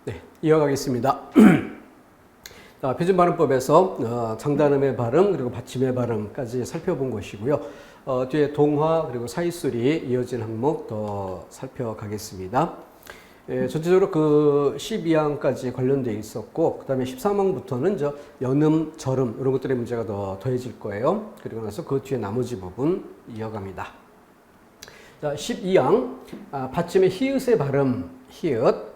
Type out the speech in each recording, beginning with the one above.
네, 이어가겠습니다. 자, 표준 발음법에서 장단음의 발음 그리고 받침의 발음까지 살펴본 것이고요. 뒤에 동화 그리고 사이술이 이어진 항목 더 살펴가겠습니다. 전체적으로 그 12항까지 관련되어 있었고, 그 다음에 13항부터는 연음, 절음 이런 것들의 문제가 더 더해질 거예요. 그리고 나서 그 뒤에 나머지 부분 이어갑니다. 자, 12항 받침의 히읗의 발음, 히읗.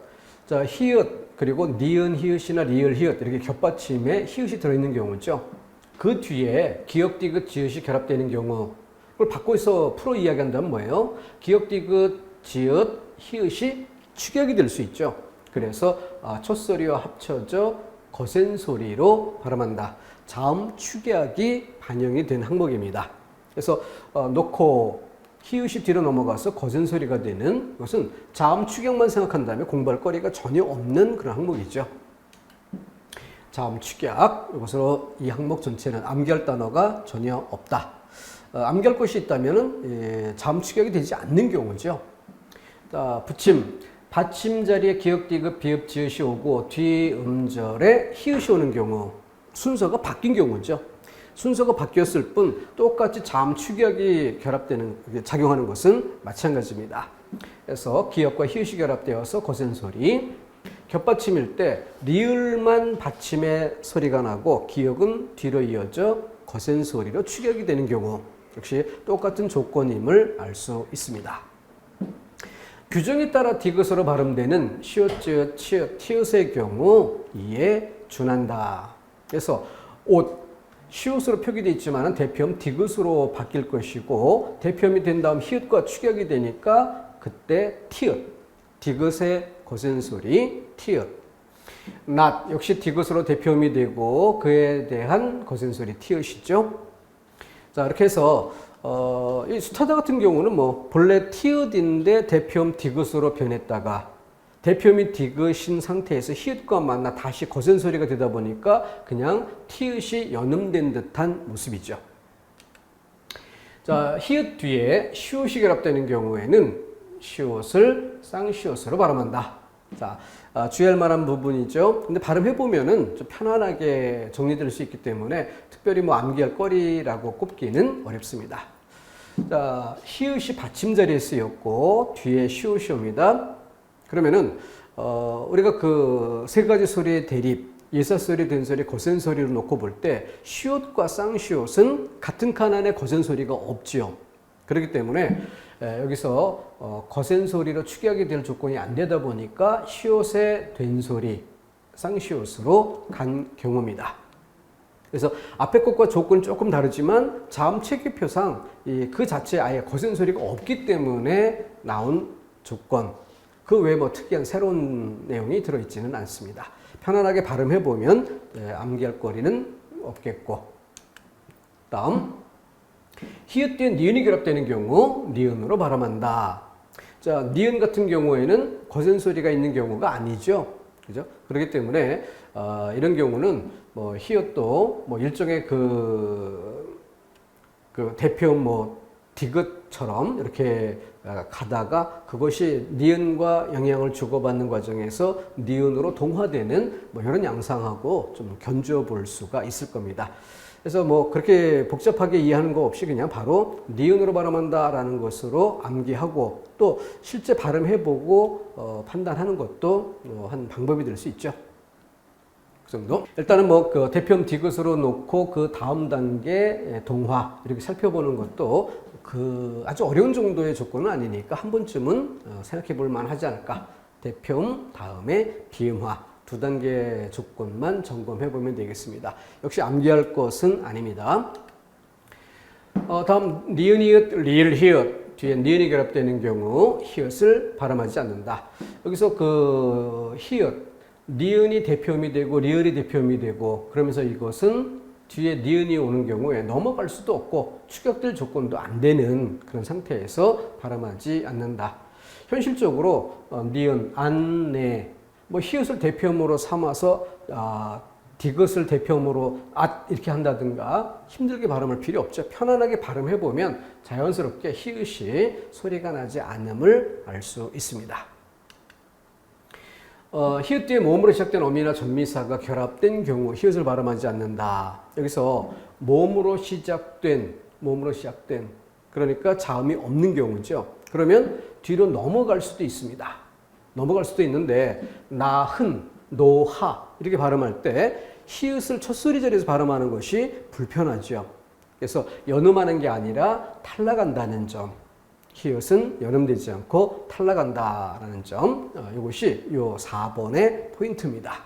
자, 히읗 그리고 니은 히읗이나 리을 히읗 이렇게 겹받침에 히읗이 들어있는 경우죠. 그 뒤에 기역, 디귿, 지읒이 결합되는 경우, 그걸 바꿔서 풀어 이야기한다면 뭐예요? 기역, 디귿, 지읒, 히읗이 축약이 될 수 있죠. 그래서 첫 소리와 합쳐져 거센 소리로 발음한다. 자음 축약이 반영이 된 항목입니다. 그래서 놓고 히읗이 뒤로 넘어가서 거센 소리가 되는 것은 자음 축약만 생각한다면 공부할 거리가 전혀 없는 그런 항목이죠. 자음 축약, 이것으로 이 항목 전체는 암기할 단어가 전혀 없다. 암기할 것이 있다면 자음 축약이 되지 않는 경우죠. 자, 붙임, 받침 자리에 기역, 디귿, 비읍, 지읒이 오고 뒤 음절에 히읗이 오는 경우, 순서가 바뀐 경우죠. 순서가 바뀌었을 뿐 똑같이 자음 축약이 결합되는, 작용하는 것은 마찬가지입니다. 그래서 기역과 히읗이 결합되어서 거센 소리, 겹받침일 때 리을만 받침의 소리가 나고 기역은 뒤로 이어져 거센 소리로 축약이 되는 경우, 역시 똑같은 조건임을 알 수 있습니다. 규정에 따라 디귿으로 발음되는 시옷, 지읒, 치읓, 티읕의 경우 이에 준한다. 그래서 옷, 시옷으로 표기되어 있지만 대표음 디귿으로 바뀔 것이고, 대표음이 된 다음 히읗과 축약이 되니까 그때 티읕, 디귿의 거센 소리 티읕. 낫 역시 디귿으로 대표음이 되고 그에 대한 거센 소리 티읕이죠. 자, 이렇게 해서 이 수타자 같은 경우는 본래 티읕인데 대표음 디귿으로 변했다가 대표음이 디귿인 상태에서 히읗과 만나 다시 거센 소리가 되다 보니까 그냥 티읕이 연음된 듯한 모습이죠. 자, 히읗 뒤에 시옷이 결합되는 경우에는 시옷을 쌍시옷으로 발음한다. 자, 주의할 만한 부분이죠. 근데 발음해보면은 좀 편안하게 정리될 수 있기 때문에 특별히 암기할 거리라고 꼽기는 어렵습니다. 자, 히읗이 받침 자리에 쓰였고 뒤에 시옷이 옵니다. 그러면은 우리가 그 세 가지 소리의 대립, 예사소리, 된소리, 거센 소리로 놓고 볼 때 시옷과 쌍시옷은 같은 칸 안에 거센 소리가 없지요. 그렇기 때문에 여기서 거센 소리로 축약이 될 조건이 안 되다 보니까 시옷의 된소리, 쌍시옷으로 간 경우입니다. 그래서 앞에 것과 조건이 조금 다르지만 자음 체계표상 그 자체에 아예 거센 소리가 없기 때문에 나온 조건, 그 외에 특이한 새로운 내용이 들어있지는 않습니다. 편안하게 발음해보면 암기할 거리는 없겠고. 다음, 히읗 뒤에 니은이 결합되는 경우 니은으로 발음한다. 자, 니은 같은 경우에는 거센 소리가 있는 경우가 아니죠. 그죠? 그렇기 때문에 이런 경우는 히읗도 일종의 그 대표음 디귿처럼 이렇게 가다가 그것이 니은과 영향을 주고받는 과정에서 니은으로 동화되는 이런 양상하고 좀 견주어 볼 수가 있을 겁니다. 그래서 그렇게 복잡하게 이해하는 거 없이 그냥 바로 니은으로 발음한다라는 것으로 암기하고 또 실제 발음해보고 판단하는 것도 한 방법이 될 수 있죠. 그 정도. 일단은 그 대표음 디귿으로 놓고 그 다음 단계 동화 이렇게 살펴보는 것도 그 아주 어려운 정도의 조건은 아니니까 한 번쯤은 생각해 볼 만하지 않을까. 대표음 다음에 비음화 두 단계 조건만 점검해 보면 되겠습니다. 역시 암기할 것은 아닙니다. 다음 니은, 히읗, 리을, 히읗 뒤에 니은이 결합되는 경우 히읗을 발음하지 않는다. 여기서 그 히읗 니은이 대표음이 되고 리을이 대표음이 되고 그러면서 이것은 뒤에 니은이 오는 경우에 넘어갈 수도 없고 축약될 조건도 안 되는 그런 상태에서 발음하지 않는다. 현실적으로 니은, 안, 네, 히읗을 대표음으로 삼아서 디귿을 대표음으로 이렇게 한다든가 힘들게 발음할 필요 없죠. 편안하게 발음해보면 자연스럽게 히읗이 소리가 나지 않음을 알 수 있습니다. 히읗 뒤에 모음으로 시작된 어미나 전미사가 결합된 경우 히읗을 발음하지 않는다. 여기서 모음으로 시작된 그러니까 자음이 없는 경우죠. 그러면 뒤로 넘어갈 수도 있습니다. 넘어갈 수도 있는데 나흔, 노하 이렇게 발음할 때 히읗을 첫 소리 자리에서 발음하는 것이 불편하죠. 그래서 연음하는 게 아니라 탈락한다는 점. 히읗은 연음되지 않고 탈락한다라는 점. 이것이 요 4번의 포인트입니다.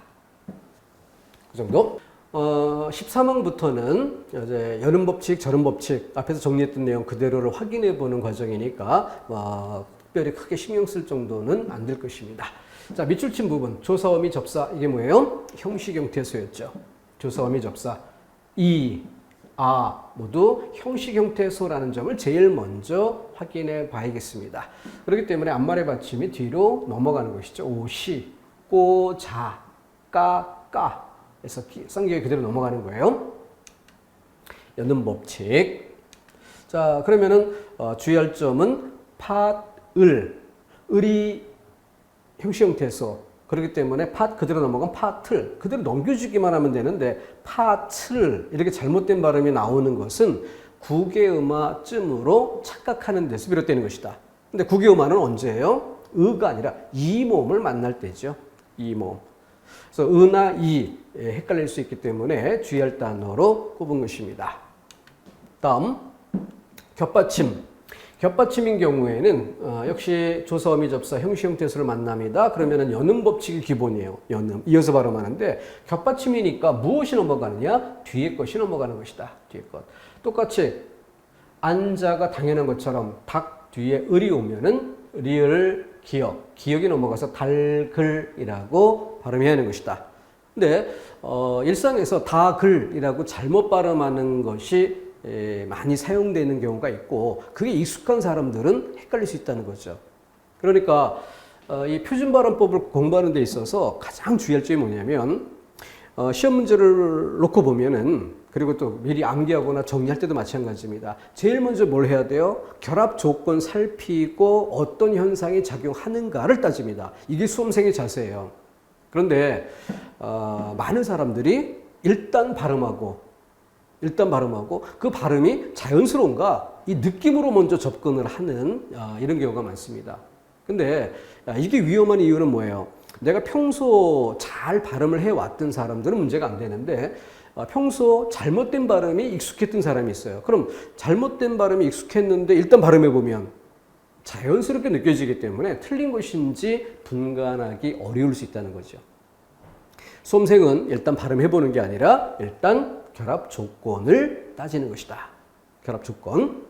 그 정도. 13항부터는 이제 연음 법칙, 절음 법칙 앞에서 정리했던 내용 그대로를 확인해 보는 과정이니까 특별히 크게 신경 쓸 정도는 안 될 것입니다. 자, 밑줄 친 부분 조사, 어미, 접사 이게 뭐예요? 형식 형태소였죠. 조사, 어미, 접사 이, 아 모두 형식 형태소라는 점을 제일 먼저 확인해 봐야겠습니다. 그렇기 때문에 앞말의 받침이 뒤로 넘어가는 것이죠. 오시, 꼬, 자, 까, 까 그래서 쌍기가 그대로 넘어가는 거예요. 연음 법칙. 자, 그러면은 주의할 점은 팟, 을이 형식 형태소. 그렇기 때문에 팟 그대로 넘어가면 파틀 그대로 넘겨주기만 하면 되는데 파틀 이렇게 잘못된 발음이 나오는 것은 국외음화쯤으로 착각하는 데서 비롯되는 것이다. 근데 국외음화는 언제예요? 의가 아니라 이모음을 만날 때죠. 이모음. 그래서 의나 이 헷갈릴 수 있기 때문에 주의할 단어로 꼽은 것입니다. 다음 겹받침. 겹받침인 경우에는 역시 조사, 어미, 접사, 형식 형태소를 만납니다. 그러면은 연음 법칙이 기본이에요. 연음 이어서 발음하는데 겹받침이니까 무엇이 넘어가느냐? 뒤에 것이 넘어가는 것이다. 뒤에 것. 똑같이 안자가 당연한 것처럼 닭 뒤에 을이 오면은 리을 기억이 넘어가서 달글이라고 발음해야 하는 것이다. 근데 일상에서 다글이라고 잘못 발음하는 것이 많이 사용되는 경우가 있고 그게 익숙한 사람들은 헷갈릴 수 있다는 거죠. 그러니까 이 표준 발음법을 공부하는 데 있어서 가장 주의할 점이 뭐냐면 시험 문제를 놓고 보면은 그리고 또 미리 암기하거나 정리할 때도 마찬가지입니다. 제일 먼저 뭘 해야 돼요? 결합 조건 살피고 어떤 현상이 작용하는가를 따집니다. 이게 수험생의 자세예요. 그런데 많은 사람들이 일단 발음하고 그 발음이 자연스러운가 이 느낌으로 먼저 접근을 하는 이런 경우가 많습니다. 근데 이게 위험한 이유는 뭐예요? 내가 평소 잘 발음을 해왔던 사람들은 문제가 안 되는데 평소 잘못된 발음이 익숙했던 사람이 있어요. 그럼 잘못된 발음이 익숙했는데 일단 발음해보면 자연스럽게 느껴지기 때문에 틀린 것인지 분간하기 어려울 수 있다는 거죠. 수험생은 일단 발음해보는 게 아니라 일단 결합 조건을 따지는 것이다. 결합 조건.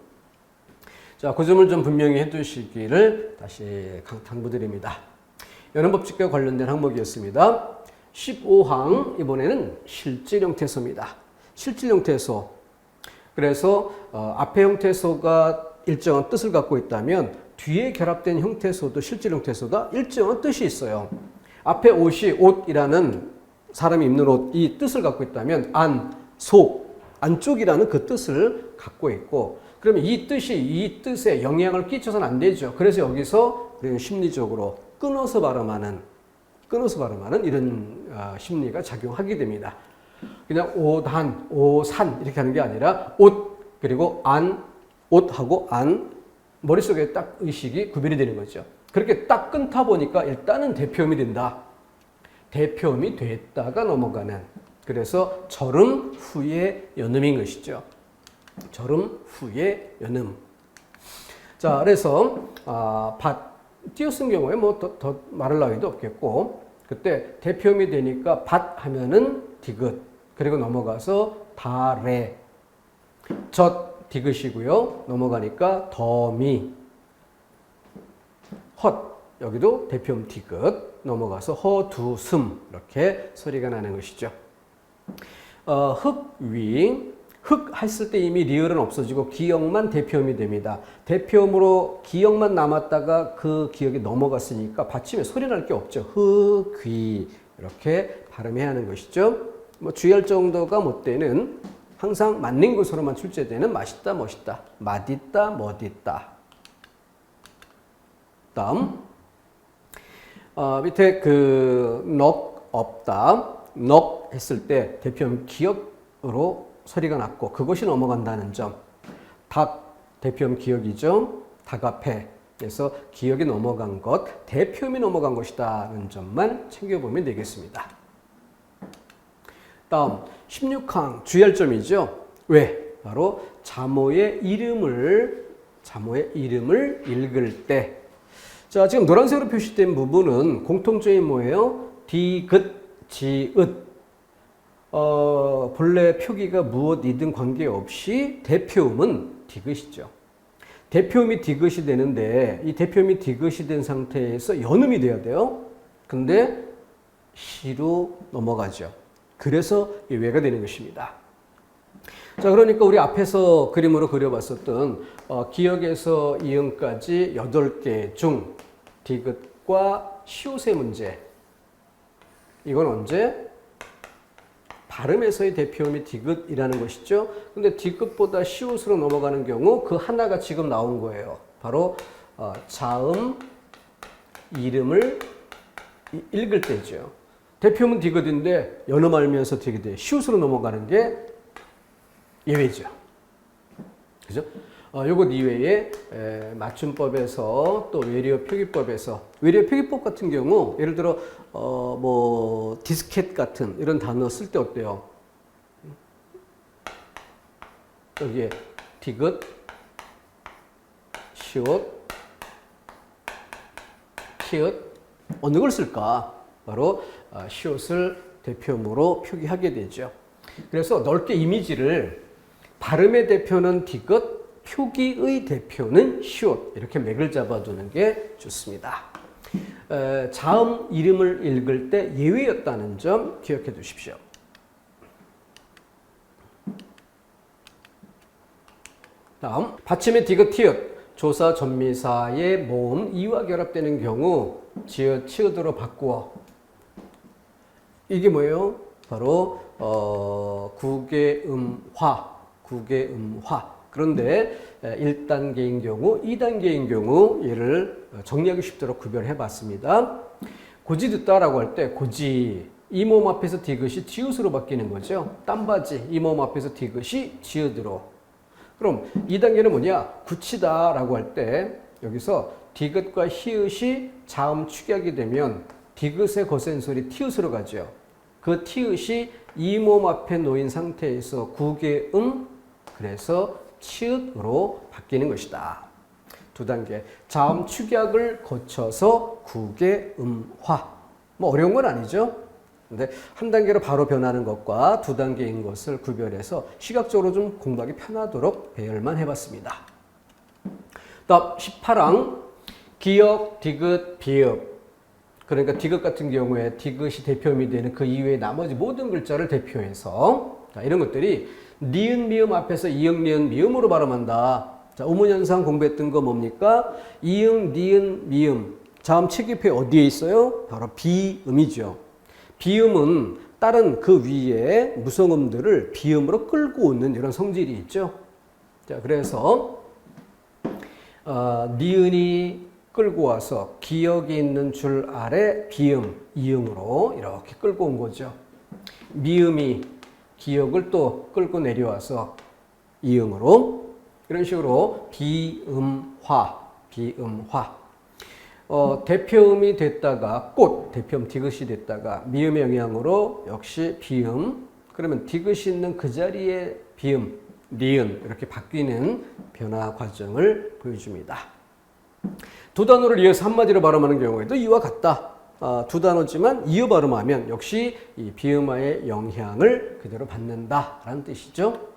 자, 그 점을 좀 분명히 해두시기를 다시 당부드립니다. 연음 법칙과 관련된 항목이었습니다. 15항 이번에는 실질 형태소입니다. 실질 형태소. 그래서 앞에 형태소가 일정한 뜻을 갖고 있다면 뒤에 결합된 형태소도 실질 형태소가 일정한 뜻이 있어요. 앞에 옷이 옷이라는 사람이 입는 옷 이 뜻을 갖고 있다면 안, 속, 안쪽이라는 그 뜻을 갖고 있고 그러면 이 뜻이 이 뜻에 영향을 끼쳐서는 안 되죠. 그래서 여기서 우리는 심리적으로 끊어서 발음하는 이런 심리가 작용하게 됩니다. 그냥 옷한, 오산 이렇게 하는 게 아니라 옷 그리고 안, 옷하고 안 머릿속에 딱 의식이 구별이 되는 거죠. 그렇게 딱 끊다 보니까 일단은 대표음이 된다. 대표음이 됐다가 넘어가는 그래서 절음 후에 연음인 것이죠. 절음 후에 연음. 자, 그래서 띄어쓴 경우에 뭐 더 말할 나위도 없겠고 그때 대표음이 되니까 밭 하면은 디귿 그리고 넘어가서 다레 젖 디귿이고요. 넘어가니까 더미 헛 여기도 대표음 디귿 넘어가서 허두숨 이렇게 소리가 나는 것이죠. 흑위 흑 했을 때 이미 리을은 없어지고 기역만 대표음이 됩니다. 대표음으로 기역만 남았다가 그 기역이 넘어갔으니까 받침에 소리 날 게 없죠. 흑위 이렇게 발음해야 하는 것이죠. 뭐 주의할 정도가 못 되는 항상 맞는 것으로만 출제되는 맛있다, 멋있다, 맛있다, 멋있다. 다음 밑에 그 넉 없다, 넉 했을 때 대표음 기역으로 소리가 났고 그것이 넘어간다는 점. 닭 대표음 기역이죠. 닭 앞에 그래서 기역이 넘어간 것, 대표음이 넘어간 것이다는 점만 챙겨보면 되겠습니다. 다음 16항 주의할 점이죠. 왜? 바로 자모의 이름을 읽을 때. 자, 지금 노란색으로 표시된 부분은 공통점이 뭐예요? 디귿, 지읒. 본래 표기가 무엇이든 관계없이 대표음은 디귿이죠. 대표음이 디귿이 되는데 이 대표음이 디귿이 된 상태에서 연음이 돼야 돼요. 근데 시로 넘어가죠. 그래서 외가 되는 것입니다. 자, 그러니까 우리 앞에서 그림으로 그려봤었던 기역에서 이응까지 8개 중 디귿과 시옷의 문제. 이건 언제? 발음에서의 대표음이 디귿이라는 것이죠. 근데 디귿보다 시옷으로 넘어가는 경우 그 하나가 지금 나온 거예요. 바로 자음 이름을 읽을 때죠. 대표음은 디귿인데 연음하면서 디귿이 시옷으로 넘어가는 게 예외죠. 그죠? 요것 이외에 맞춤법에서 또 외래어 표기법에서 외래어 표기법 같은 경우 예를 들어 뭐 디스켓 같은 이런 단어 쓸 때 어때요? 여기에 디귿, 시옷, 키읔 어느 걸 쓸까? 바로 시옷을 대표음으로 표기하게 되죠. 그래서 넓게 이미지를 발음의 대표는 디귿, 표기의 대표는 시옷 이렇게 맥을 잡아두는 게 좋습니다. 자음 이름을 읽을 때 예외였다는 점 기억해 두십시오. 다음 받침의 디귿, 티읕 조사, 전미사의 모음, 이와 결합되는 경우 지읒, 치읒으로 바꾸어. 이게 뭐예요? 바로 구개음화. 그런데 1단계인 경우, 2단계인 경우 얘를 정리하기 쉽도록 구별해 봤습니다. 고지 듣다라고 할 때 고지, 이 몸 앞에서 디귿이 지읒으로 바뀌는 거죠. 땀바지, 이 몸 앞에서 디귿이 지읒으로. 그럼 2단계는 뭐냐? 굳히다라고 할 때 여기서 디귿과 히읗이 자음 축약이 되면 디귿의 거센 소리 티읕으로 가죠. 그 티읕이 이 몸 앞에 놓인 상태에서 구개음, 그래서 치읒으로 바뀌는 것이다. 2단계 자음 축약을 거쳐서 구개음화. 뭐 어려운 건 아니죠. 근데 한 단계로 바로 변하는 것과 2단계인 것을 구별해서 시각적으로 좀 공부하기 편하도록 배열만 해봤습니다. 다음 18항 기역, 디귿, 비읍. 그러니까 디귿 같은 경우에 디귿이 대표음이 되는 그 이외의 나머지 모든 글자를 대표해서 자, 이런 것들이 니은, 미음 앞에서 이응, 니은, 미음으로 발음한다. 자, 우문현상 공부했던 거 뭡니까? 이응, 니은, 미음. 자음 체기표에 어디에 있어요? 바로 비음이죠. 비음은 다른 그 위에 무성음들을 비음으로 끌고 오는 이런 성질이 있죠. 자, 그래서 니은이 끌고 와서 기역이 있는 줄 아래 비음, 이응으로 이렇게 끌고 온 거죠. 미음이 기역을 또 끌고 내려와서 이응으로 이런 식으로 비음화. 대표음이 됐다가 꽃, 대표음 디귿이 됐다가 미음의 영향으로 역시 비음, 그러면 디귿이 있는 그 자리에 비음, 니은 이렇게 바뀌는 변화 과정을 보여줍니다. 두 단어를 이어서 한마디로 발음하는 경우에도 이와 같다. 두 단어지만 이어 발음하면 역시 이 비음화의 영향을 그대로 받는다라는 뜻이죠.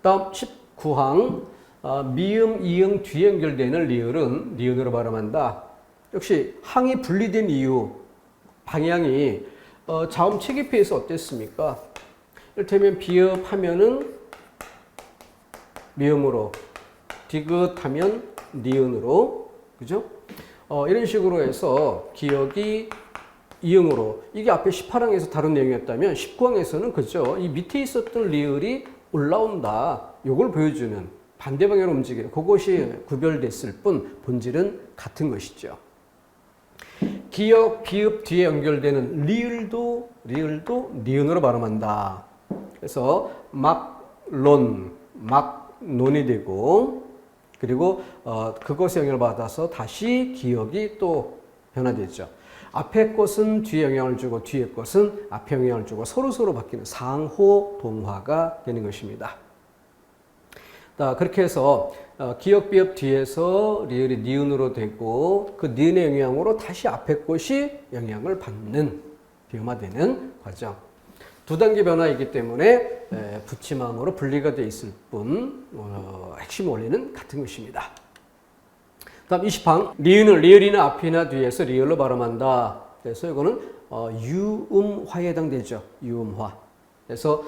다음 19항 미음, 이응 뒤에 연결되는 리을은 니은으로 발음한다. 역시 항이 분리된 이유, 방향이 자음 체기표에서 어땠습니까? 이를테면 비읍 하면은 미음으로, 디귿 하면 니은으로, 그죠? 이런 식으로 해서 기역이 이응으로, 이게 앞에 18항에서 다룬 내용이었다면 19항에서는 그죠? 이 밑에 있었던 리을이 올라온다. 요걸 보여주는 반대 방향으로 움직이는 그것이 구별됐을 뿐 본질은 같은 것이죠. 기역, 비읍 뒤에 연결되는 리을도 니은으로 발음한다. 그래서 막론, 막논이 되고 그리고 그것에 영향을 받아서 다시 기역이 또 변화되죠. 앞에 것은 뒤에 영향을 주고 뒤에 것은 앞에 영향을 주고 서로 바뀌는 상호 동화가 되는 것입니다. 그렇게 해서 기역, 비읍 뒤에서 리을이 니은으로 되고 그 니은의 영향으로 다시 앞에 것이 영향을 받는 비음화되는 과정. 두 단계 변화이기 때문에 붙임항으로 분리가 되어 있을 뿐 핵심 원리는 같은 것입니다. 다음 20항 리을이나 앞이나 뒤에서 리을로 발음한다. 그래서 이거는 유음화에 해당되죠. 유음화. 그래서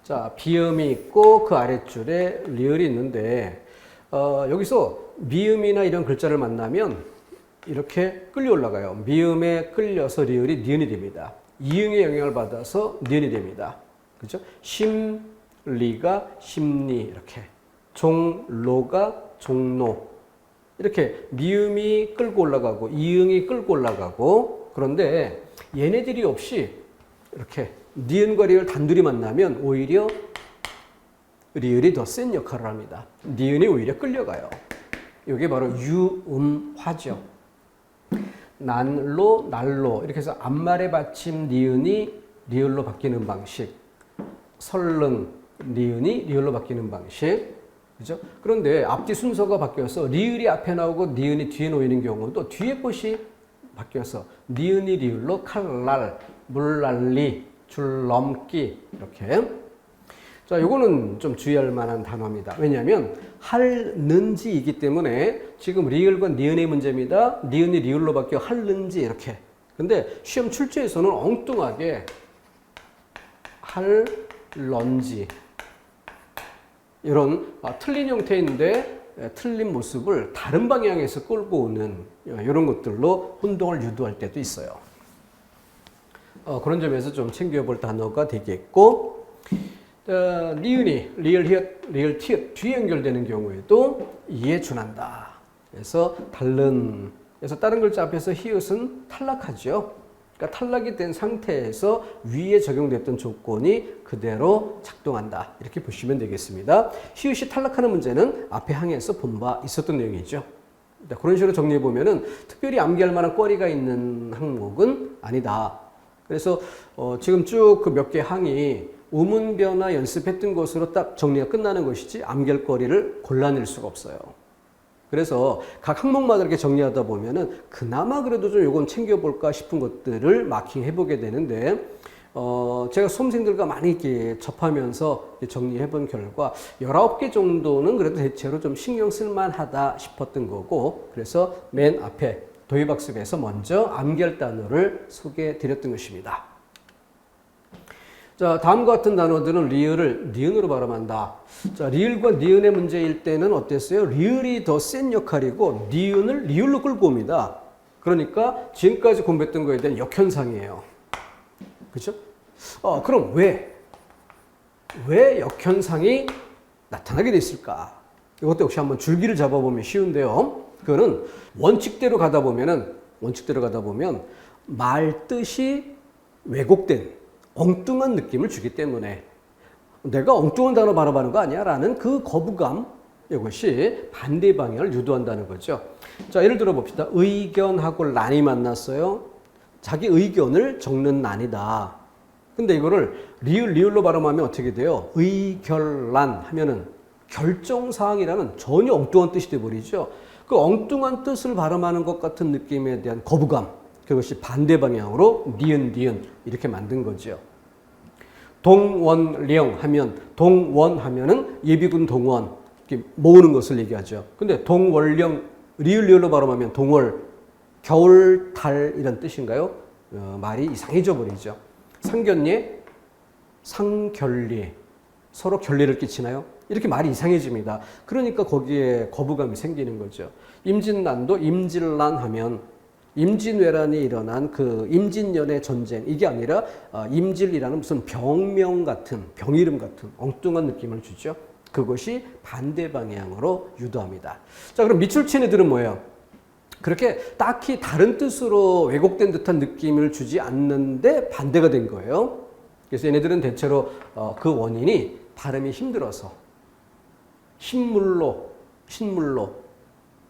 자, 비음이 있고 그 아랫줄에 리을이 있는데 여기서 미음이나 이런 글자를 만나면 이렇게 끌려 올라가요. 미음에 끌려서 리을이 니은이 됩니다. 이응의 영향을 받아서 니은이 됩니다. 그렇죠? 심리가 심리 이렇게 종로가 종로 이렇게 미음이 끌고 올라가고 이응이 끌고 올라가고 그런데 얘네들이 없이 이렇게 니은과 리을 단둘이 만나면 오히려 리을이 더 센 역할을 합니다. 니은이 오히려 끌려가요. 이게 바로 유음화죠. 난로, 날로 이렇게 해서 앞말의 받침 니은이 리을로 바뀌는 방식, 설릉 니은이 리을로 바뀌는 방식, 그죠? 그런데 앞뒤 순서가 바뀌어서 리을이 앞에 나오고 니은이 뒤에 놓이는 경우도 뒤에 것이 바뀌어서 니은이 리을로 칼날, 물난리, 줄넘기 이렇게. 자, 요거는 좀 주의할 만한 단어입니다. 왜냐하면 할는지이기 때문에 지금 리을과 니은의 문제입니다. 니은이 리을로 바뀌어 할는지 이렇게. 근데 시험 출제에서는 엉뚱하게 할런지 이런 틀린 형태인데 틀린 모습을 다른 방향에서 끌고 오는 이런 것들로 혼동을 유도할 때도 있어요. 그런 점에서 좀 챙겨볼 단어가 되겠고 니은이 리을, 히읗, 리을, 티읕 뒤에 연결되는 경우에도 이에 준한다. 그래서 다른 그래서 다른 글자 앞에서 히읗은 탈락하죠. 그러니까 탈락이 된 상태에서 위에 적용됐던 조건이 그대로 작동한다. 이렇게 보시면 되겠습니다. 히읗이 탈락하는 문제는 앞에 항에서 본 바 있었던 내용이죠. 그런 식으로 정리해 보면은 특별히 암기할 만한 거리가 있는 항목은 아니다. 그래서 지금 쭉 그 몇 개 항이 우문 변화 연습했던 것으로 딱 정리가 끝나는 것이지 암기할 거리를 골라낼 수가 없어요. 그래서 각 항목마다 이렇게 정리하다 보면은 그나마 그래도 좀 이건 챙겨볼까 싶은 것들을 마킹해 보게 되는데 제가 수험생들과 많이 이렇게 접하면서 정리해 본 결과 19개 정도는 그래도 대체로 좀 신경 쓸 만하다 싶었던 거고 그래서 맨 앞에 도입학습에서 먼저 암기할 단어를 소개해 드렸던 것입니다. 자, 다음과 같은 단어들은 리을을 니은으로 발음한다. 자, 리을과 니은의 문제일 때는 어땠어요? 리을이 더 센 역할이고 니은을 리을로 끌고 옵니다. 그러니까 지금까지 공부했던 거에 대한 역현상이에요. 그렇죠? 그럼 왜 역현상이 나타나게 됐을까? 이것도 역시 한번 줄기를 잡아보면 쉬운데요. 그거는 원칙대로 가다 보면 말 뜻이 왜곡된 엉뚱한 느낌을 주기 때문에 내가 엉뚱한 단어 발음하는 거 아니야? 라는 그 거부감, 이것이 반대 방향을 유도한다는 거죠. 자, 예를 들어 봅시다. 의견하고 란이 만났어요. 자기 의견을 적는 난이다. 근데 이거를 리을로 발음하면 어떻게 돼요? 의결란 하면은 결정사항이라는 전혀 엉뚱한 뜻이 돼버리죠. 그 엉뚱한 뜻을 발음하는 것 같은 느낌에 대한 거부감, 그것이 반대 방향으로 니은 이렇게 만든 거죠. 동원령 하면 동원 하면은 예비군 동원 이렇게 모으는 것을 얘기하죠. 근데 동월령 리을로 발음하면 동월 겨울 달 이런 뜻인가요? 말이 이상해져 버리죠. 상견례 상결례 서로 결례를 끼치나요? 이렇게 말이 이상해집니다. 그러니까 거기에 거부감이 생기는 거죠. 임진란도 임진란 하면 임진왜란이 일어난 그 임진년의 전쟁 이게 아니라 임질이라는 무슨 병명 같은 병이름 같은 엉뚱한 느낌을 주죠. 그것이 반대 방향으로 유도합니다. 자, 그럼 밑줄친 애들은 뭐예요? 그렇게 딱히 다른 뜻으로 왜곡된 듯한 느낌을 주지 않는데 반대가 된 거예요. 그래서 얘네들은 대체로 그 원인이 발음이 힘들어서 신물로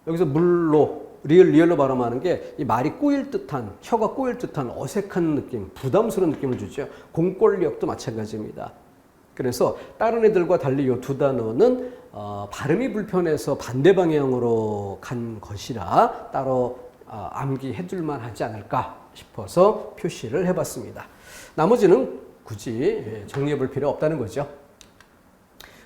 여기서 물로 리얼로 발음하는 게 이 말이 꼬일 듯한 혀가 꼬일 듯한 어색한 느낌, 부담스러운 느낌을 주죠. 공권력도 마찬가지입니다. 그래서 다른 애들과 달리 이 두 단어는 발음이 불편해서 반대 방향으로 간 것이라 따로 암기해둘만 하지 않을까 싶어서 표시를 해봤습니다. 나머지는 굳이 정리해볼 필요 없다는 거죠.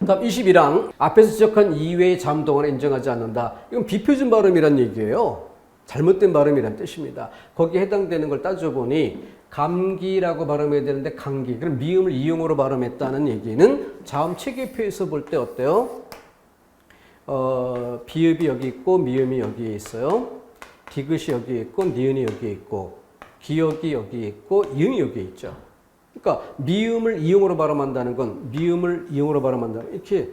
다음 21항 앞에서 지적한 이외의 잠동어는 인정하지 않는다. 이건 비표준 발음이란 얘기예요. 잘못된 발음이란 뜻입니다. 거기에 해당되는 걸 따져보니 감기라고 발음해야 되는데 감기. 그럼 미음을 이용으로 발음했다는 얘기는 자음 체계표에서 볼 때 어때요? 비읍이 여기 있고 미음이 여기에 있어요. 디귿이 여기 있고 니은이 여기 있고 기역이 여기 있고 이음이 여기에 있죠. 그러니까 미음을 이용으로 발음한다는 건 미음을 이용으로 발음한다는 이렇게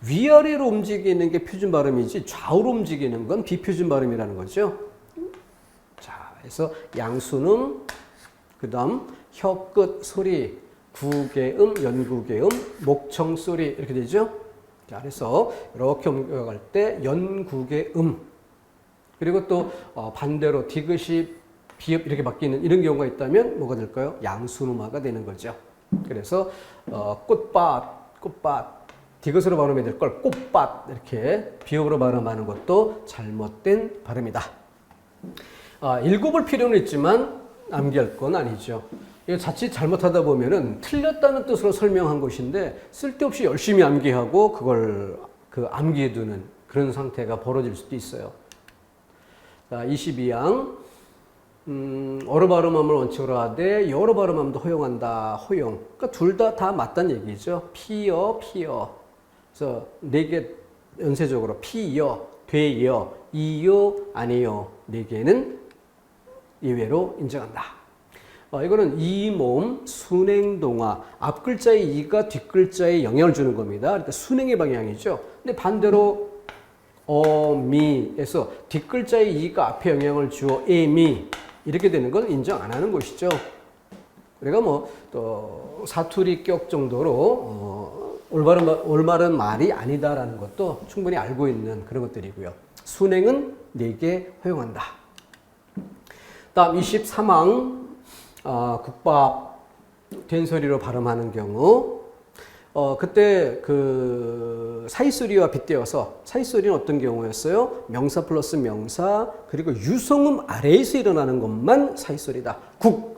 위아래로 움직이는 게 표준 발음이지 좌우로 움직이는 건 비표준 발음이라는 거죠. 자, 그래서 양수는 그다음 혀끝 소리, 구개음, 연구개음, 목청 소리 이렇게 되죠. 자, 그래서 이렇게 옮겨갈 때 연구개음 그리고 또 반대로 디귿이 비읍 이렇게 바뀌는 이런 경우가 있다면 뭐가 될까요? 양수음화가 되는 거죠. 그래서 꽃밭 디귿으로 발음해야 될 걸 꽃밭 이렇게 비읍으로 발음하는 것도 잘못된 발음이다. 읽어볼 필요는 있지만 암기할 건 아니죠. 이거 자칫 잘못하다 보면은 틀렸다는 뜻으로 설명한 것인데 쓸데없이 열심히 암기하고 그걸 암기해두는 그런 상태가 벌어질 수도 있어요. 자, 22항 어로 발음함을 원칙으로 하되 여러 발음함도 허용한다. 허용. 그러니까 둘 다 맞다는 얘기죠. 피여. 그래서 네 개 연쇄적으로 피여, 되여, 이요, 아니요 네 개는 예외로 인정한다. 이거는 이몸 순행동화 앞 글자의 이가 뒷 글자에 영향을 주는 겁니다. 그러니까 순행의 방향이죠. 근데 반대로 미에서 뒷 글자의 이가 앞에 영향을 주어 에미 이렇게 되는 건 인정 안 하는 것이죠. 우리가 또 사투리 격 정도로 올바른 말이 아니다라는 것도 충분히 알고 있는 그런 것들이고요. 순행은 4개 허용한다. 다음 23항 국밥 된소리로 발음하는 경우 그때 사이소리와 빗대어서 사이소리는 어떤 경우였어요? 명사 플러스 명사 그리고 유성음 아래에서 일어나는 것만 사이소리다. 국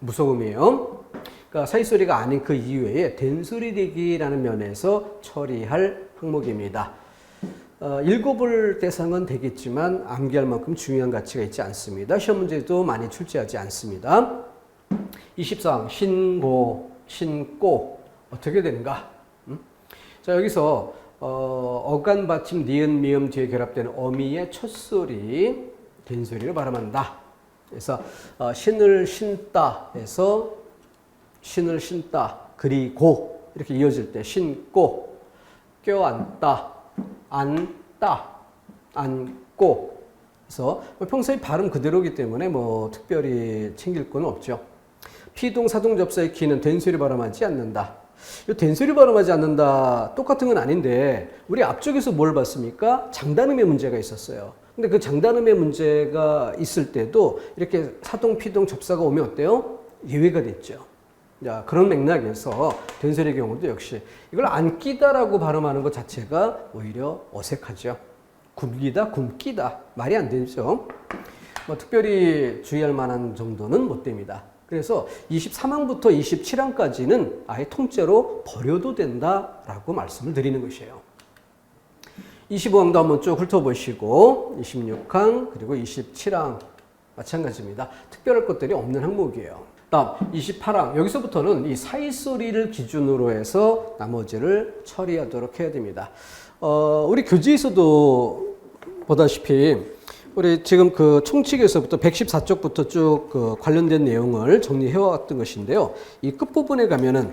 무성음이에요. 그러니까 사이소리가 아닌 그 이외에 된소리 대기라는 면에서 처리할 항목입니다. 읽어볼 대상은 되겠지만 암기할 만큼 중요한 가치가 있지 않습니다. 시험 문제도 많이 출제하지 않습니다. 24항 신고 어떻게 되는가? 자, 여기서 어간 받침 니은 미음 뒤에 결합되는 어미의 첫 소리 된소리로 발음한다. 그래서 신을 신다 해서 신을 신다 그리고 이렇게 이어질 때 신고 껴안다 안다 안고 그래서 평소에 발음 그대로이기 때문에 특별히 챙길 건 없죠. 피동 사동 접사의 키는 된소리 발음하지 않는다. 이 된소리 발음하지 않는다 똑같은 건 아닌데 우리 앞쪽에서 뭘 봤습니까? 장단음의 문제가 있었어요. 근데 그 장단음의 문제가 있을 때도 이렇게 사동 피동 접사가 오면 어때요? 예외가 됐죠. 자, 그런 맥락에서 된소리의 경우도 역시 이걸 안 끼다라고 발음하는 것 자체가 오히려 어색하죠. 굶기다, 굶기다 말이 안 되죠. 특별히 주의할 만한 정도는 못 됩니다. 그래서 23항부터 27항까지는 아예 통째로 버려도 된다라고 말씀을 드리는 것이에요. 25항도 한번 쭉 훑어보시고 26항 그리고 27항 마찬가지입니다. 특별할 것들이 없는 항목이에요. 다음 28항 여기서부터는 이 사이소리를 기준으로 해서 나머지를 처리하도록 해야 됩니다. 우리 교재에서도 보다시피 우리 지금 총칙에서부터 114쪽부터 쭉 관련된 내용을 정리해 왔던 것인데요. 이 끝부분에 가면은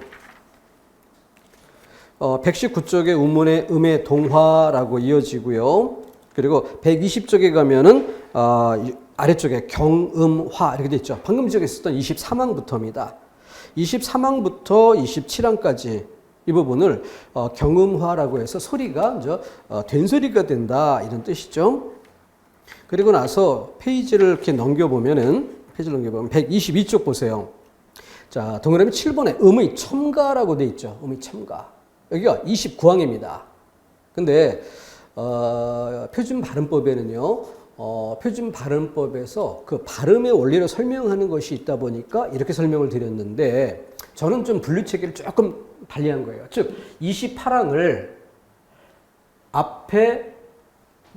119쪽에 우문의 음의 동화라고 이어지고요. 그리고 120쪽에 가면은 아래쪽에 경음화 이렇게 돼 있죠. 방금 전에 있었던 23항부터입니다. 23항부터 27항까지 이 부분을 경음화라고 해서 소리가 된소리가 된다 이런 뜻이죠. 그리고 나서 페이지를 이렇게 넘겨보면은 122쪽 보세요. 자, 동그라미 7번에 음의 첨가라고 돼 있죠. 음의 첨가. 여기가 29항입니다. 근데 표준 발음법에는요. 표준 발음법에서 그 발음의 원리를 설명하는 것이 있다 보니까 이렇게 설명을 드렸는데 저는 좀 분류체계를 조금 달리한 거예요. 즉 28항을 앞에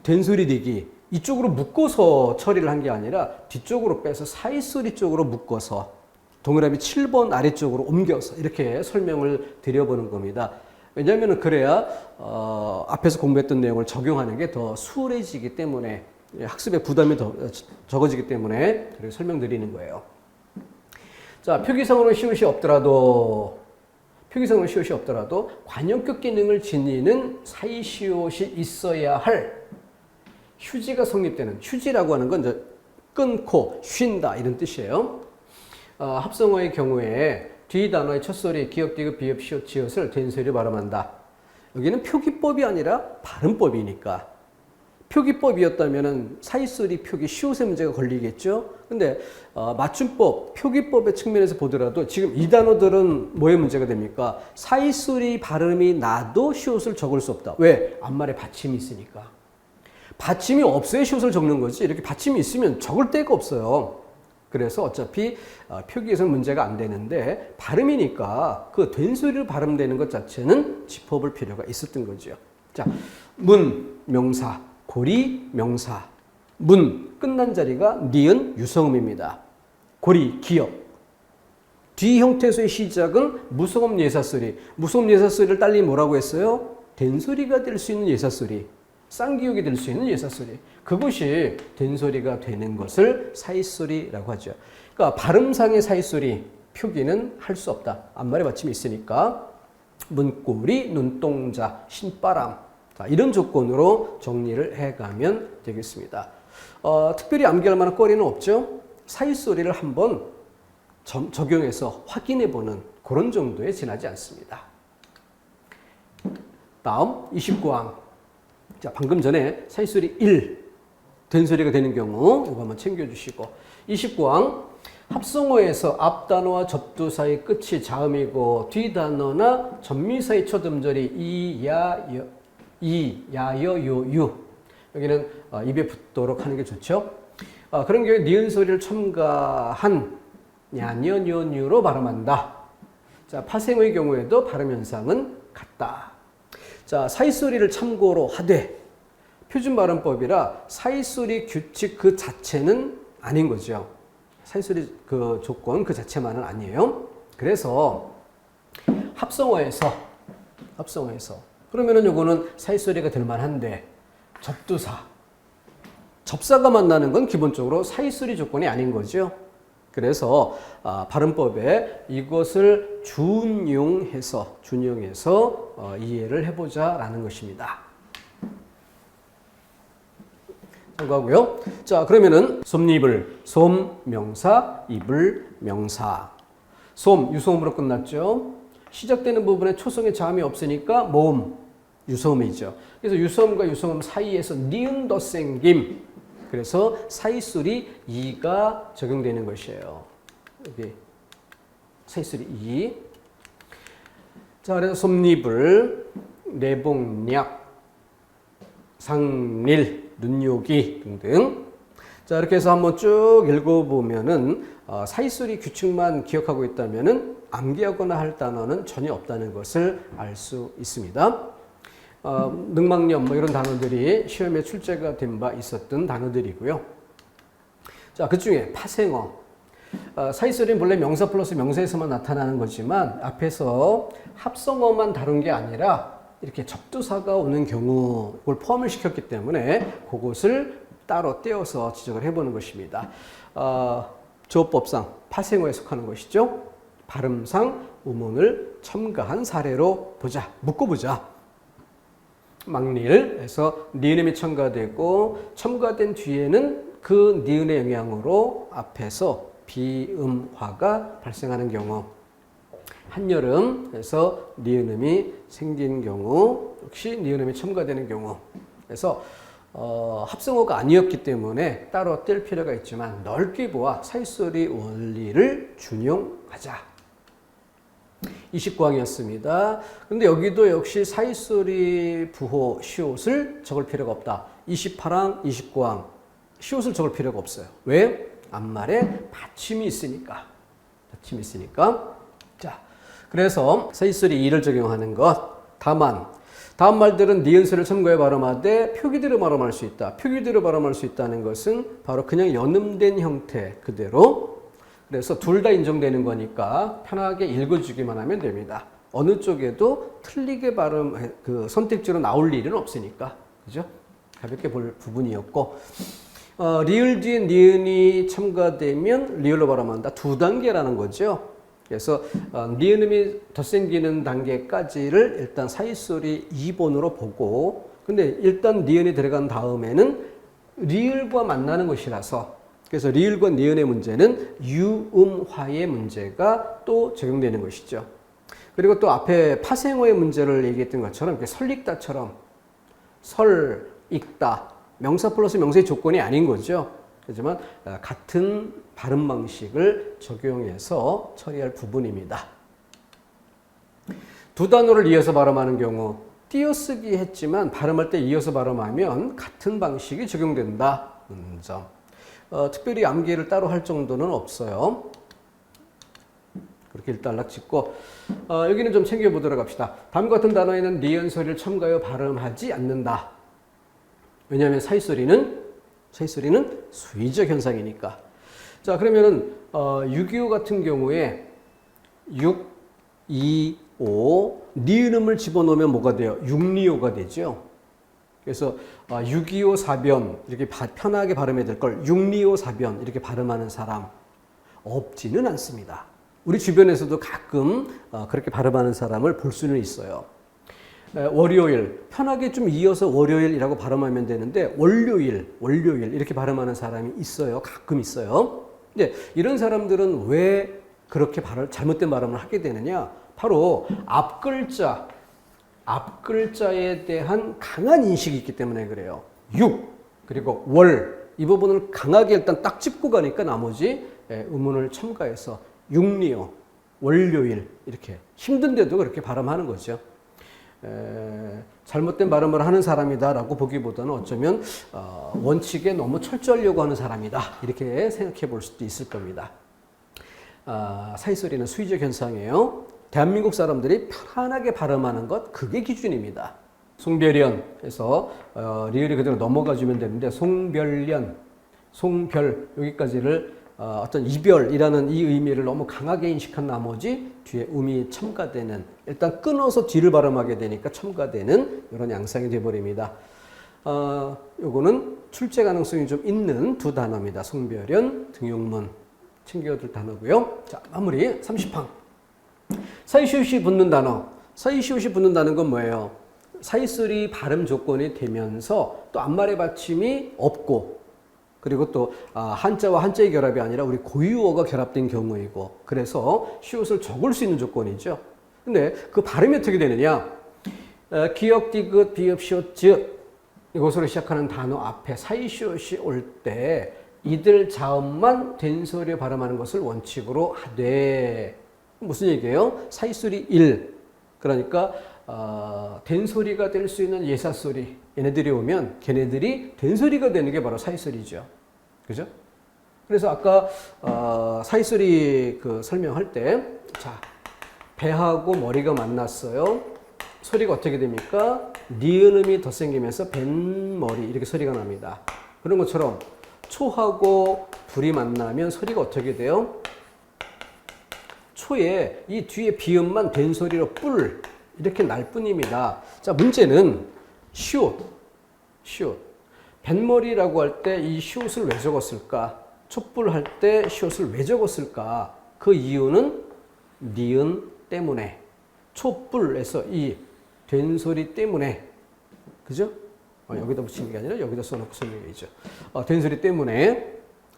된소리 대기 이쪽으로 묶어서 처리를 한 게 아니라 뒤쪽으로 빼서 사이소리 쪽으로 묶어서 동그라미 7번 아래쪽으로 옮겨서 이렇게 설명을 드려보는 겁니다. 왜냐하면 그래야 앞에서 공부했던 내용을 적용하는 게 더 수월해지기 때문에 학습의 부담이 더 적어지기 때문에 그렇게 설명드리는 거예요. 자, 표기상으로 시옷이 없더라도 관형격 기능을 지니는 사이시옷이 있어야 할 휴지가 성립되는, 휴지라고 하는 건 이제 끊고 쉰다 이런 뜻이에요. 합성어의 경우에 뒤 단어의 첫 소리, 기역, 디귿, 비읍, 시옷, 지읒을 된소리로 발음한다. 여기는 표기법이 아니라 발음법이니까. 표기법이었다면 사이소리 표기 시옷의 문제가 걸리겠죠. 근데 맞춤법, 표기법의 측면에서 보더라도 지금 이 단어들은 뭐의 문제가 됩니까? 사이소리 발음이 나도 시옷을 적을 수 없다. 왜? 앞말에 받침이 있으니까. 받침이 없어야 시옷을 적는 거지. 이렇게 받침이 있으면 적을 데가 없어요. 그래서 어차피 표기에서는 문제가 안 되는데 발음이니까 그 된소리로 발음되는 것 자체는 짚어볼 필요가 있었던 거죠. 자, 문, 명사, 고리, 명사. 문, 끝난 자리가 니은, 유성음입니다. 고리, 기역. 뒤 형태소의 시작은 무성음 예사소리. 무성음 예사소리를 딸리 뭐라고 했어요? 된소리가 될 수 있는 예사소리. 쌍기역이 될 수 있는 예사소리. 그것이 된소리가 되는 것을 사이소리라고 하죠. 그러니까 발음상의 사이소리 표기는 할 수 없다. 앞말에 받침이 있으니까 문고리, 눈동자, 신바람. 자, 이런 조건으로 정리를 해가면 되겠습니다. 특별히 암기할 만한 거리는 없죠. 사이소리를 한번 적용해서 확인해보는 그런 정도에 지나지 않습니다. 다음 29항. 자, 방금 전에 사이소리 1, 된소리가 되는 경우 이거 한번 챙겨주시고 29항 합성어에서 앞단어와 접두 사이 끝이 자음이고 뒷단어나 전미 사이 첫 음절이 이, 야, 여, 요, 유 여기는 입에 붙도록 하는 게 좋죠. 그런 경우에 니은 소리를 첨가한 냐녀, 뇨, 로 발음한다. 자, 파생의 경우에도 발음 현상은 같다. 자, 사이소리를 참고로 하되 표준 발음법이라 사이소리 규칙 그 자체는 아닌 거죠. 사이소리 그 조건 그 자체만은 아니에요. 그래서 합성어에서 그러면은 요거는 사이소리가 될 만한데 접사가 만나는 건 기본적으로 사이소리 조건이 아닌 거죠. 그래서 발음법에 이것을 준용해서 이해를 해보자라는 것입니다. 참고하고요. 자, 그러면은 솜잎을 솜 명사, 입을 명사. 솜 유소음으로 끝났죠. 시작되는 부분에 초성의 자음이 없으니까 모음 유소음이죠. 그래서 유소음과 유소음 사이에서 니은 더 생김. 그래서 사이소리 2가 적용되는 것이에요. 여기 사이소리 2. 자, 그래서 솜잎을 내복약, 상릴, 눈요기 등등. 자, 이렇게 해서 한번 쭉 읽어보면은 사이소리 규칙만 기억하고 있다면은 암기하거나 할 단어는 전혀 없다는 것을 알 수 있습니다. 능망염 뭐 이런 단어들이 시험에 출제가 된 바 있었던 단어들이고요. 자, 그 중에 파생어. 사이소리는 본래 명사 플러스 명사에서만 나타나는 거지만 앞에서 합성어만 다룬 게 아니라 이렇게 접두사가 오는 경우 그걸 포함을 시켰기 때문에 그것을 따로 떼어서 지적을 해보는 것입니다. 조어법상 파생어에 속하는 것이죠. 발음상 우문을 첨가한 사례로 보자. 묶어보자. 막리을에서 니은음이 첨가되고 첨가된 뒤에는 그 니은의 영향으로 앞에서 비음화가 발생하는 경우, 한여름에서 니은음이 생긴 경우, 역시 니은음이 첨가되는 경우. 그래서 합성어가 아니었기 때문에 따로 뗄 필요가 있지만 넓게 보아 사이소리 원리를 준용하자. 29항이었습니다. 근데 여기도 역시 사이소리 부호 시옷을 적을 필요가 없다. 28항, 29항 시옷을 적을 필요가 없어요. 왜? 앞말에 받침이 있으니까. 받침이 있으니까. 자, 그래서 사이소리 2를 적용하는 것. 다만 다음 말들은 니은소리를 첨가해 발음하되 표기대로 발음할 수 있다. 표기대로 발음할 수 있다는 것은 바로 그냥 연음된 형태 그대로. 그래서 둘 다 인정되는 거니까 편하게 읽어주기만 하면 됩니다. 어느 쪽에도 틀리게 발음, 선택지로 나올 일은 없으니까. 그죠? 가볍게 볼 부분이었고. 리을 뒤에 니은이 첨가되면 리을로 발음한다. 두 단계라는 거죠. 그래서 니은음이 더 생기는 단계까지를 일단 사이소리 2번으로 보고, 근데 일단 니은이 들어간 다음에는 리을과 만나는 것이라서, 그래서 리을과 니은의 문제는 유음화의 문제가 또 적용되는 것이죠. 그리고 또 앞에 파생어의 문제를 얘기했던 것처럼 이렇게 설익다처럼 설, 익다, 명사 플러스 명사의 조건이 아닌 거죠. 하지만 같은 발음 방식을 적용해서 처리할 부분입니다. 두 단어를 이어서 발음하는 경우 띄어쓰기 했지만 발음할 때 이어서 발음하면 같은 방식이 적용된다. 점. 특별히 암기를 따로 할 정도는 없어요. 그렇게 일단락 짓고 여기는 좀 챙겨보도록 합시다. 다음과 같은 단어에는 니은 소리를 첨가하여 발음하지 않는다. 왜냐하면 사이소리는 수의적 현상이니까. 자, 그러면은 625 같은 경우에 6, 2, 5 니은음을 집어넣으면 뭐가 돼요? 6리오가 되죠. 그래서 625 사변 이렇게 편하게 발음해야 될 걸 6리오 사변 이렇게 발음하는 사람 없지는 않습니다. 우리 주변에서도 가끔 그렇게 발음하는 사람을 볼 수는 있어요. 월요일 편하게 좀 이어서 월요일이라고 발음하면 되는데 월요일 이렇게 발음하는 사람이 있어요. 가끔 있어요. 근데 이런 사람들은 왜 그렇게 잘못된 발음을 하게 되느냐? 바로 앞글자에 대한 강한 인식이 있기 때문에 그래요. 6 그리고 월 이 부분을 강하게 일단 딱 짚고 가니까 나머지 음문을 첨가해서 6리오 월요일 이렇게 힘든데도 그렇게 발음하는 거죠. 잘못된 발음을 하는 사람이다라고 보기보다는 어쩌면 원칙에 너무 철저하려고 하는 사람이다 이렇게 생각해 볼 수도 있을 겁니다. 사이소리는 수의적 현상이에요. 대한민국 사람들이 편안하게 발음하는 것 그게 기준입니다. 송별연에서 리을이 그대로 넘어가 주면 되는데 송별연, 송별 여기까지를 어떤 이별이라는 이 의미를 너무 강하게 인식한 나머지 뒤에 음이 첨가되는 일단 끊어서 뒤를 발음하게 되니까 첨가되는 이런 양상이 되어버립니다. 요거는 출제 가능성이 좀 있는 두 단어입니다. 송별연, 등용문 챙겨둘 단어고요. 자, 마무리 30항. 사이시옷이 붙는 단어. 사이시옷이 붙는다는 건 뭐예요? 사이소리 발음 조건이 되면서 또 앞말의 받침이 없고 그리고 또 한자와 한자의 결합이 아니라 우리 고유어가 결합된 경우이고 그래서 시옷을 적을 수 있는 조건이죠. 근데 그 발음이 어떻게 되느냐? 기역, 디귿, 비읍, 시옷, 즉 이것으로 시작하는 단어 앞에 사이시옷이 올 때 이들 자음만 된소리 발음하는 것을 원칙으로 하되 무슨 얘기예요? 사이소리 1 그러니까 된소리가 될 수 있는 예사소리 얘네들이 오면 걔네들이 된소리가 되는 게 바로 사이소리죠. 그죠? 그래서 아까 사이소리 설명할 때 자, 배하고 머리가 만났어요. 소리가 어떻게 됩니까? 니은음이 더 생기면서 뱃머리 이렇게 소리가 납니다. 그런 것처럼 초하고 불이 만나면 소리가 어떻게 돼요? 초에 이 뒤에 비음만 된소리로 뿔 이렇게 날 뿐입니다. 자, 문제는 시옷. 뱃머리라고 할 때 이 시옷을 왜 적었을까? 촛불 할 때 시옷을 왜 적었을까? 그 이유는 니은 때문에, 촛불에서 이 된소리 때문에, 그죠? 여기다 붙이는 게 아니라 여기다 써놓고 설명해야죠. 된소리 때문에,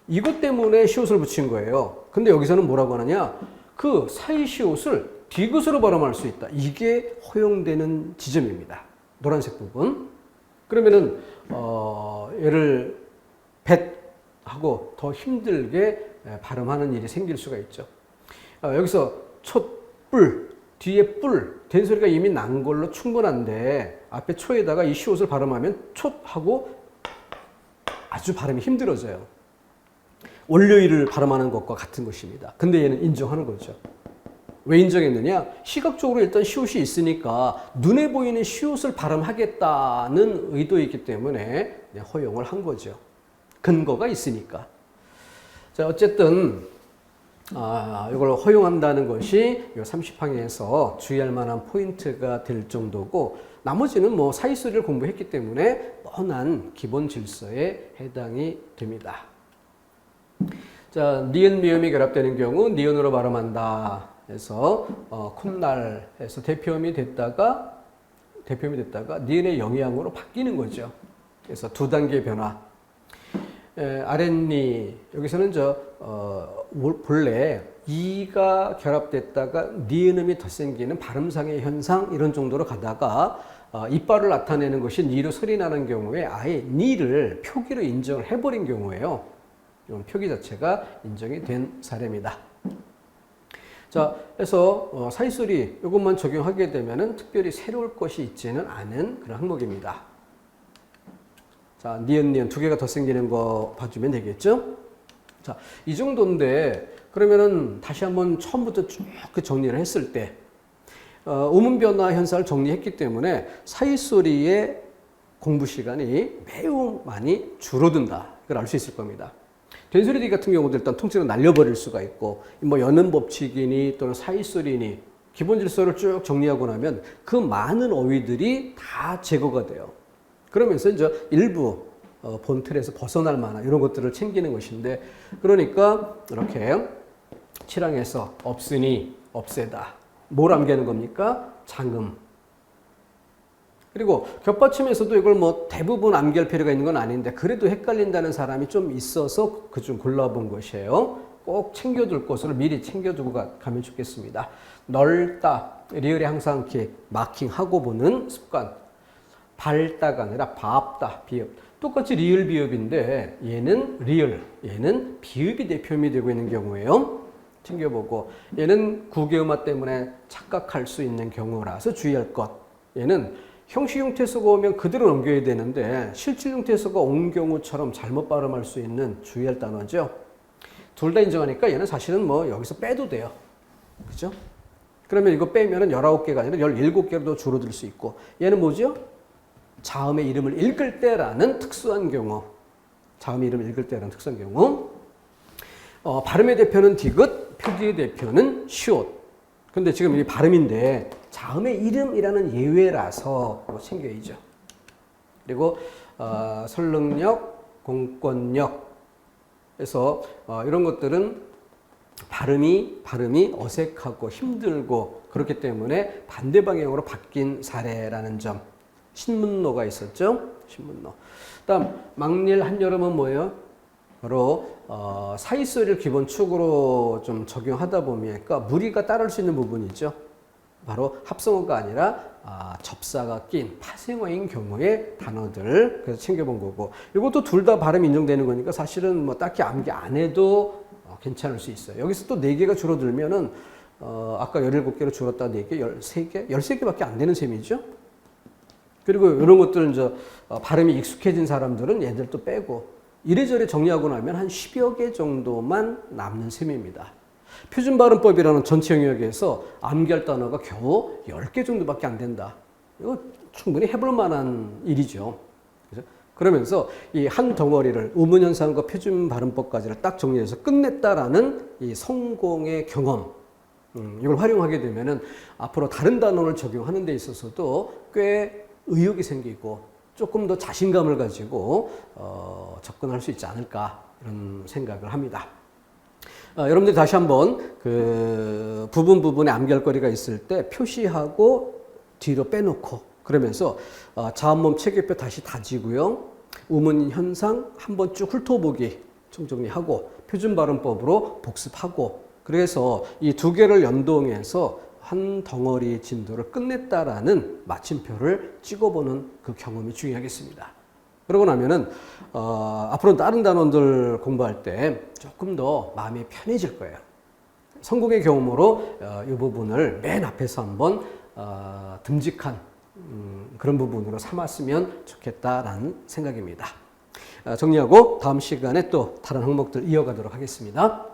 이것 때문에 시옷을 붙인 거예요. 근데 여기서는 뭐라고 하느냐? 그 사이 시옷을 디귿으로 발음할 수 있다. 이게 허용되는 지점입니다. 노란색 부분. 그러면은 얘를 뱃하고 더 힘들게 발음하는 일이 생길 수가 있죠. 여기서 촛불, 뒤에 뿔, 된소리가 이미 난 걸로 충분한데 앞에 초에다가 이 시옷을 발음하면 촛하고 아주 발음이 힘들어져요. 월요일을 발음하는 것과 같은 것입니다. 근데 얘는 인정하는 거죠. 왜 인정했느냐? 시각적으로 일단 시옷이 있으니까 눈에 보이는 시옷을 발음하겠다는 의도이기 때문에 허용을 한 거죠. 근거가 있으니까. 자, 어쨌든 이걸 허용한다는 것이 이 30항에서 주의할 만한 포인트가 될 정도고, 나머지는 뭐 사이소리를 공부했기 때문에 뻔한 기본 질서에 해당이 됩니다. 자, 니은 미음이 결합되는 경우 니은으로 발음한다 해서 콧날에서 대표음이 됐다가 니은의 영향으로 바뀌는 거죠. 그래서 두 단계 변화. 아랫니, 여기서는 본래 이가 결합됐다가 니은음이 더 생기는 발음상의 현상 이런 정도로 가다가 이빨을 나타내는 것이 니로 소리 나는 경우에 아예 니를 표기로 인정을 해버린 경우에요. 이런 표기 자체가 인정이 된 사례입니다. 자, 그래서 사이소리 이것만 적용하게 되면은 특별히 새로울 것이 있지는 않은 그런 항목입니다. 자, 니은 두 개가 더 생기는 거 봐주면 되겠죠? 자, 이 정도인데 그러면은 다시 한번 처음부터 쭉 정리를 했을 때 음운 변화 현상을 정리했기 때문에 사이소리의 공부 시간이 매우 많이 줄어든다. 이걸 알 수 있을 겁니다. 된소리 같은 경우도 일단 통째로 날려버릴 수가 있고, 뭐 여는 법칙이니 또는 사이소리니 기본 질서를 쭉 정리하고 나면 그 많은 어휘들이 다 제거가 돼요. 그러면서 이제 일부 본 틀에서 벗어날 만한 이런 것들을 챙기는 것인데, 그러니까 이렇게 7항에서 없으니 없애다. 뭘 암기하는 겁니까? 장음. 그리고 겹받침에서도 이걸 뭐 대부분 암기할 필요가 있는 건 아닌데 그래도 헷갈린다는 사람이 좀 있어서 그중 골라본 것이에요. 꼭 챙겨둘 것으로 미리 챙겨두고 가면 좋겠습니다. 넓다. 리을에 항상 이렇게 마킹하고 보는 습관. 밝다가 아니라 밥다. 비읍. 똑같이 리을 비읍인데 얘는 리을, 얘는 비읍이 대표음이 되고 있는 경우예요. 챙겨보고, 얘는 구개음화 때문에 착각할 수 있는 경우라서 주의할 것. 얘는 형식 형태서가 오면 그대로 넘겨야 되는데 실질 형태서가 온 경우처럼 잘못 발음할 수 있는 주의할 단어죠. 둘 다 인정하니까 얘는 사실은 뭐 여기서 빼도 돼요. 그죠? 그러면 이거 빼면은 19개가 아니라 17개로 줄어들 수 있고, 얘는 뭐죠? 자음의 이름을 읽을 때라는 특수한 경우. 자음의 이름을 읽을 때라는 특수한 경우. 발음의 대표는 디귿, 표기의 대표는 시옷. 근데 지금 이 발음인데 자음의 이름이라는 예외라서 이거 챙겨야죠. 그리고 설릉역, 공권역. 그래서 이런 것들은 발음이 어색하고 힘들고 그렇기 때문에 반대 방향으로 바뀐 사례라는 점. 신문로가 있었죠. 신문로. 다음 막일 한여름은 뭐예요? 바로 사이소리를 기본 축으로 좀 적용하다 보면 무리가 따를 수 있는 부분이죠. 바로 합성어가 아니라 접사가 낀 파생어인 경우의 단어들, 그래서 챙겨본 거고, 이것도 둘 다 발음이 인정되는 거니까 사실은 뭐 딱히 암기 안 해도 괜찮을 수 있어요. 여기서 또 4개가 줄어들면은 아까 17개로 줄었다 4개, 13개, 13개밖에 안 되는 셈이죠. 그리고 이런 것들은 발음이 익숙해진 사람들은 얘들 또 빼고 이래저래 정리하고 나면 한 10여 개 정도만 남는 셈입니다. 표준발음법이라는 전체 영역에서 암기할 단어가 겨우 10개 정도밖에 안 된다. 이거 충분히 해볼 만한 일이죠. 그죠? 그러면서 이 한 덩어리를 의문현상과 표준발음법까지를 딱 정리해서 끝냈다라는 이 성공의 경험, 이걸 활용하게 되면은 앞으로 다른 단어를 적용하는 데 있어서도 꽤 의욕이 생기고 조금 더 자신감을 가지고 접근할 수 있지 않을까 이런 생각을 합니다. 여러분들이 다시 한번 그 부분에 암기할거리가 있을 때 표시하고 뒤로 빼놓고 그러면서 자음몸 체계표 다시 다지고요. 우문 현상 한번 쭉 훑어보기 총정리하고 표준 발음법으로 복습하고 그래서 이 두 개를 연동해서 한 덩어리 진도를 끝냈다라는 마침표를 찍어보는 그 경험이 중요하겠습니다. 그러고 나면은 앞으로 다른 단원들 공부할 때 조금 더 마음이 편해질 거예요. 성공의 경험으로 이 부분을 맨 앞에서 한번 듬직한 그런 부분으로 삼았으면 좋겠다라는 생각입니다. 정리하고 다음 시간에 또 다른 항목들 이어가도록 하겠습니다.